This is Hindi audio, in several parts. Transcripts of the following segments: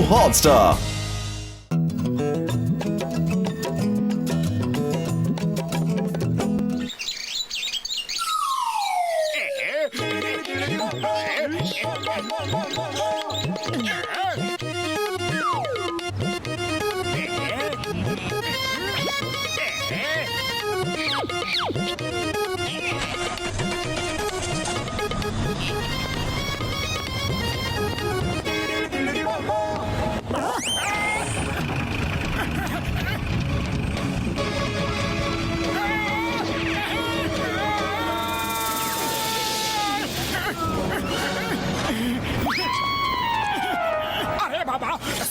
Hotstar.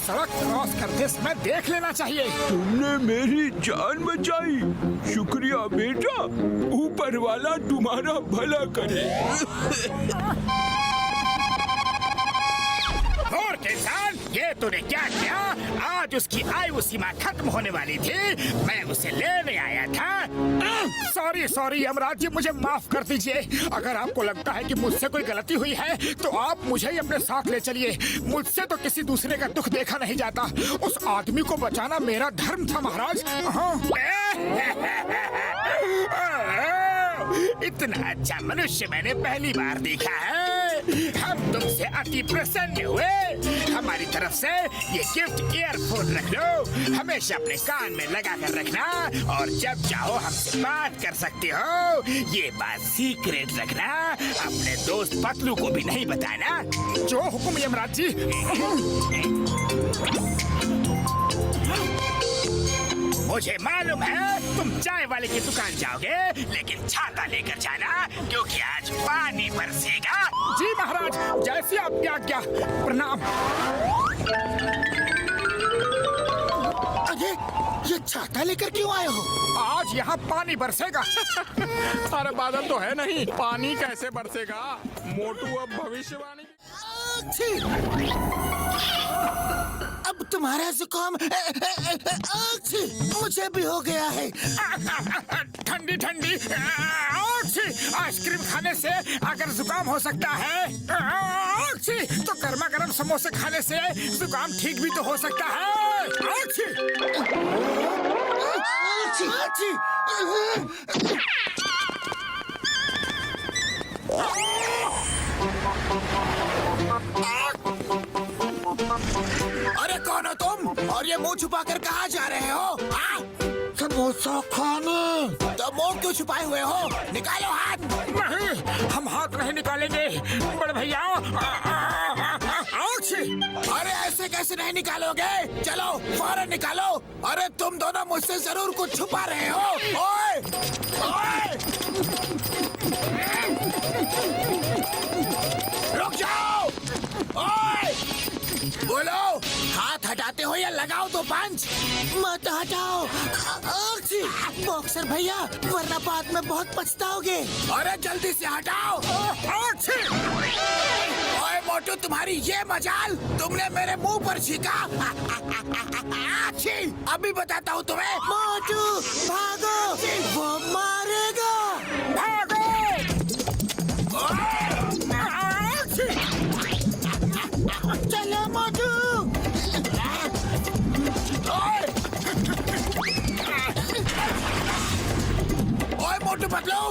सड़क क्रॉस करते समय देख लेना चाहिए। तुमने मेरी जान बचाई, शुक्रिया बेटा। ऊपर वाला तुम्हारा भला करे। और किसान, ये तूने क्या किया? आज उसकी आयु सीमा खत्म होने वाली थी, मैं उसे लेने आया था। सॉरी यमराज जी, मुझे माफ कर दीजिए। अगर आपको लगता है कि मुझसे कोई गलती हुई है तो आप मुझे ही अपने साथ ले चलिए। मुझसे तो किसी दूसरे का दुख देखा नहीं जाता। उस आदमी को बचाना मेरा धर्म था महाराज। इतना अच्छा मनुष्य मैंने पहली बार देखा है। हम तुमसे अति प्रसन्न हुए। हमारी तरफ से ये गिफ्ट ईयरफोन रख लो, हमेशा अपने कान में लगा कर रखना और जब चाहो हमसे बात कर सकते हो। ये बात सीक्रेट रखना, अपने दोस्त पतलू को भी नहीं बताना। जो हुक्म यमराज जी। मुझे मालूम है तुम चाय वाले की दुकान जाओगे, लेकिन छाता लेकर जाना क्योंकि आज पानी बरसेगा। जी महाराज, जैसी आपकी आज्ञा। प्रणाम। अरे ये छाता लेकर क्यों आए हो? आज यहाँ पानी बरसेगा। अरे बादल तो है नहीं, पानी कैसे बरसेगा? मोटू अब भविष्यवाणी। अब तुम्हारा जुकाम मुझे भी हो गया है। ठंडी ठंडी आइसक्रीम खाने से अगर जुकाम हो सकता है तो गर्मा गर्म समोसे खाने से जुकाम ठीक भी तो हो सकता है। अरे कौन हो तुम और ये मुंह छुपा कर कहाँ जा रहे हो? समोसा खाने। तो मुंह क्यों छुपाए हुए हो? निकालो हाथ। नहीं, हम हाथ नहीं निकालेंगे बड़े भैया। अरे ऐसे कैसे नहीं निकालोगे? चलो फौरन निकालो। अरे तुम दोनों मुझसे जरूर कुछ छुपा रहे हो। ओए! ओए! रुक जाओ! ओए! बोलो, हाथ हटाते हो या लगाओ तो पंच? मत हटाओ बॉक्सर भैया, वरना बाद में बहुत पछताओगे। अरे जल्दी से हटाओ। ओए मोटू, तुम्हारी ये मजाल, तुमने मेरे मुंह पर छींका। अभी बताता हूँ तुम्हें। मोटू भागो, वो मारेगा। भागो। चलो मोटू। ओए मोटू पतलू,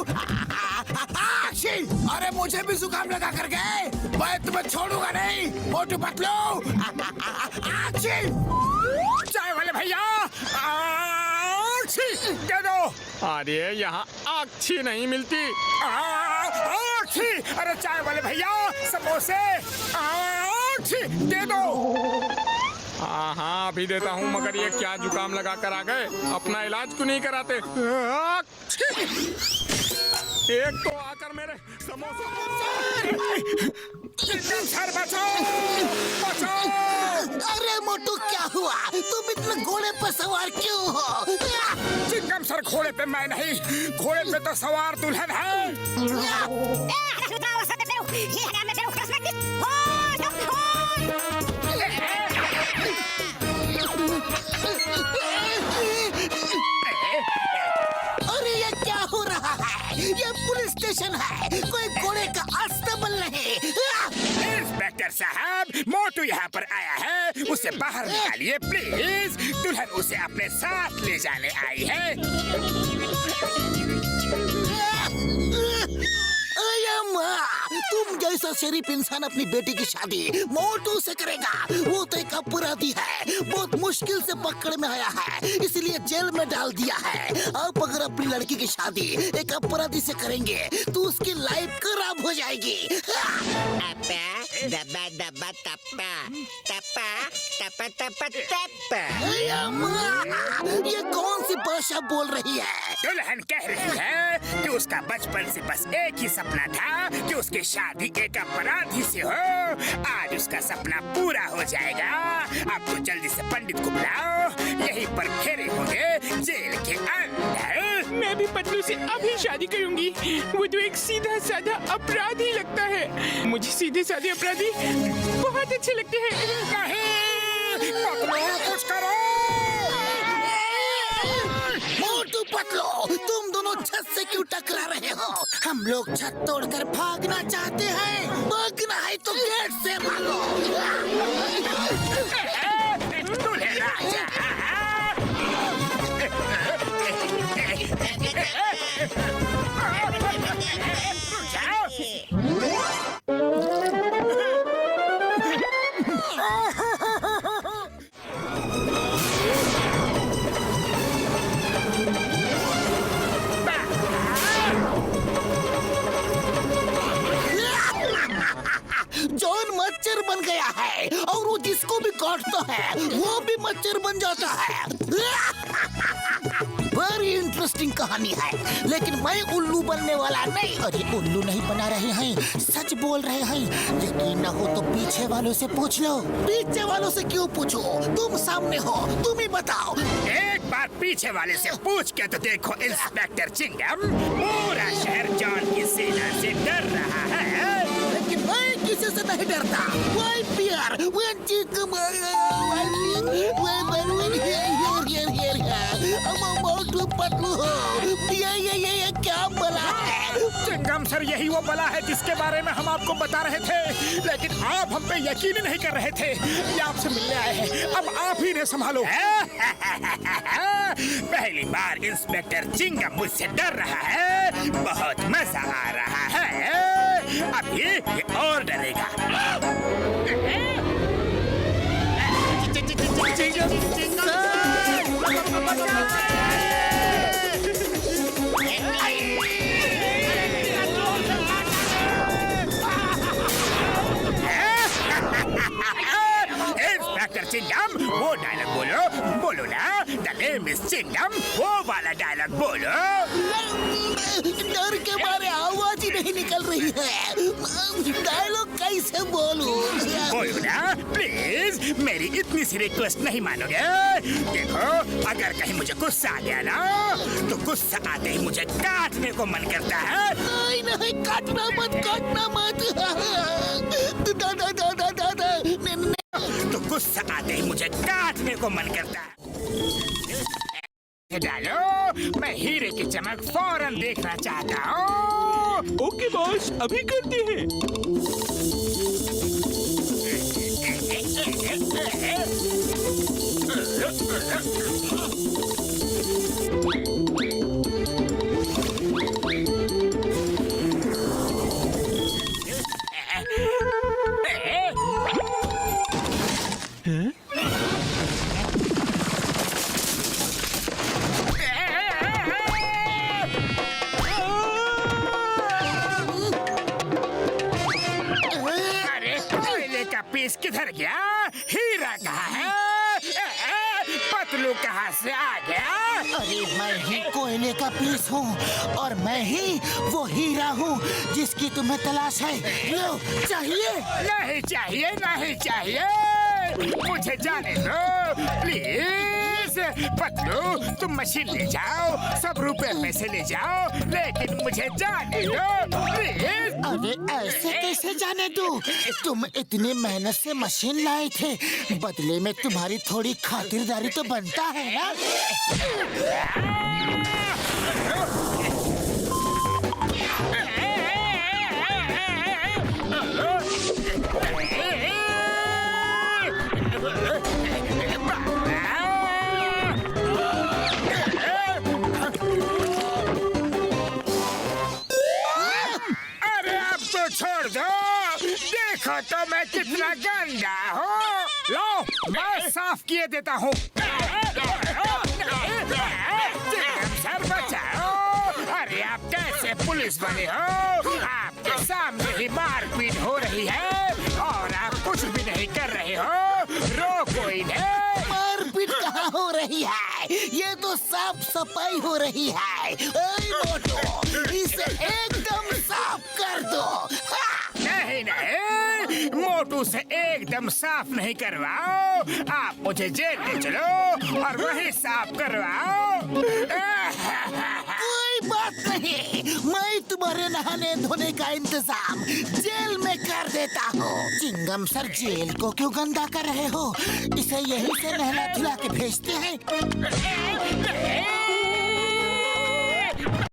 अरे मुझे भी जुकाम लगा कर गए। मैं तुम्हें छोड़ूंगा नहीं मोटू पतलू। चाय वाले भैया, दे दो। अरे यहाँ आक्षी नहीं मिलती। अरे चाय वाले भैया, समोसे दे दो। हाँ अभी देता हूँ, मगर ये क्या जुकाम लगा कर आ गए? अपना इलाज क्यों नहीं कराते? एक तो आकर मेरे समोसा। सर बचाओ, बचाओ। अरे मोटू क्या हुआ? तुम इतने घोड़े पर सवार क्यों हो? चिंगम सर, घोड़े पे मैं नहीं, घोड़े पे तो सवार दुल्हन है। अरे ये क्या हो रहा है? ये पुलिस स्टेशन है, कोई घोड़े का अस्तबल नहीं। इंस्पेक्टर साहब, मोटू यहाँ पर आया है उसे बाहर निकालिए प्लीज। दुल्हन उसे अपने साथ ले जाने आई है। तुम जैसा शरीफ इंसान अपनी बेटी की शादी मोटू से करेगा? वो तो एक अपराधी है, बहुत मुश्किल से पकड़ में आया है, इसलिए जेल में डाल दिया है। आप अगर अपनी लड़की की शादी एक अपराधी से करेंगे तो उसकी लाइफ खराब हो जाएगी। दबा दबा टप्पा टप्पा टप्पा टप्पा टप्पा। ये कौन सी भाषा बोल रही है? दुल्हन कह रही है कि उसका बचपन से बस एक ही सपना था कि उसकी शादी एक अपराधी से हो। आज उसका सपना पूरा हो जाएगा। अब तो जल्दी से पंडित को बुलाओ, यहीं पर फेरे होंगे जेल के अंदर। मैं भी पतलू से अभी शादी करूंगी। वो तो एक सीधा साधा अपराधी लगता है। मुझे सीधे साधे अपराधी बहुत अच्छे लगते हैं। नहीं, पतलू कुछ करो। मोटू पतलू, तुम दोनों छत से क्यों टकरा रहे हो? हम लोग छत तोड़कर भागना चाहते हैं। भागना है तो गेट से भागो। दूल्हे राजा। जॉन मच्छर बन गया है और वो जिसको भी काटता है वो भी मच्छर बन जाता है। बड़ी इंटरेस्टिंग कहानी है, लेकिन मैं उल्लू बनने वाला नहीं। अरे उल्लू नहीं बना रहे हैं, सच बोल रहे हैं। यकीन न हो तो पीछे वालों से पूछ लो। पीछे वालों से क्यों पूछो? तुम सामने हो, तुम ही बताओ। एक बार पीछे वाले से पूछ के तो देखो इंस्पेक्टर चिंगम, पूरा शहर जॉन की सेना से डर रहा है। लेकिन मैं किसी से नहीं डरता। Why fear? When Chicken Motu Patlu हो। ये क्या बला है? चिंगम सर, यही वो बला है जिसके बारे में हम आपको बता रहे थे, लेकिन आप हम पे यकीन ही नहीं कर रहे थे। ये आपसे मिलने आए हैं, अब आप ही ने संभालो। पहली बार इंस्पेक्टर चिंगम मुझसे डर रहा है। बहुत मजा आ रहा है। अभी ये और डरेगा। इंस्पेक्टर चिंगम, वो डायलॉग बोलो ना। द नेम इज चिंगम, वो वाला डायलॉग बोलो। डर के मारे आवाज ही नहीं निकल रही है। डायलॉग कैसे बोलूं? बोलो ना प्लीज, मेरी इतनी सी रिक्वेस्ट नहीं मानोगे? देखो, अगर कहीं मुझे गुस्सा आ गया ना तो गुस्सा आते ही मुझे काटने को मन करता है। नहीं, काटना मत। तो गुस्सा आते ही मुझे काटने को मन करता है। डालो, मैं हीरे की चमक फौरन देखना चाहता हूँ। ओके बॉस, अभी करते हैं। पीस किधर गया? हीरा कहाँ है? पतलू कहाँ से आ गया? अरे मैं ही कोयले का पीस हूँ और मैं ही वो हीरा हूँ जिसकी तुम्हें तलाश है। लो, चाहिए? नहीं चाहिए, नहीं चाहिए। मुझे जाने दो प्लीज। पतलू, तुम मशीन ले जाओ, सब रुपए पैसे ले जाओ, लेकिन मुझे जाने दो प्लीज। अरे ऐसे कैसे जाने दूं? तुम इतनी मेहनत से मशीन लाए थे, बदले में तुम्हारी थोड़ी खातिरदारी तो बनता है ना? कितना गंदा हो। लो मैं साफ किए देता हूँ। सर बचाओ। अरे आप कैसे पुलिस बने हो? आपके सामने ही मारपीट हो रही है और आप कुछ भी नहीं कर रहे हो। रोको इन्हें। मारपीट कहाँ हो रही है? ये तो साफ सफाई हो रही है। ओए मोटू, इसे एकदम साफ कर दो। नहीं नहीं, मोटू से एकदम साफ नहीं करवाओ। आप मुझे जेल ले चलो और वहीं साफ करवाओ। कोई बात नहीं, मैं तुम्हारे नहाने धोने का इंतजाम जेल में कर देता हूँ। चिंगम सर जेल को क्यों गंदा कर रहे हो? इसे यहीं से नहला धुला के भेजते हैं।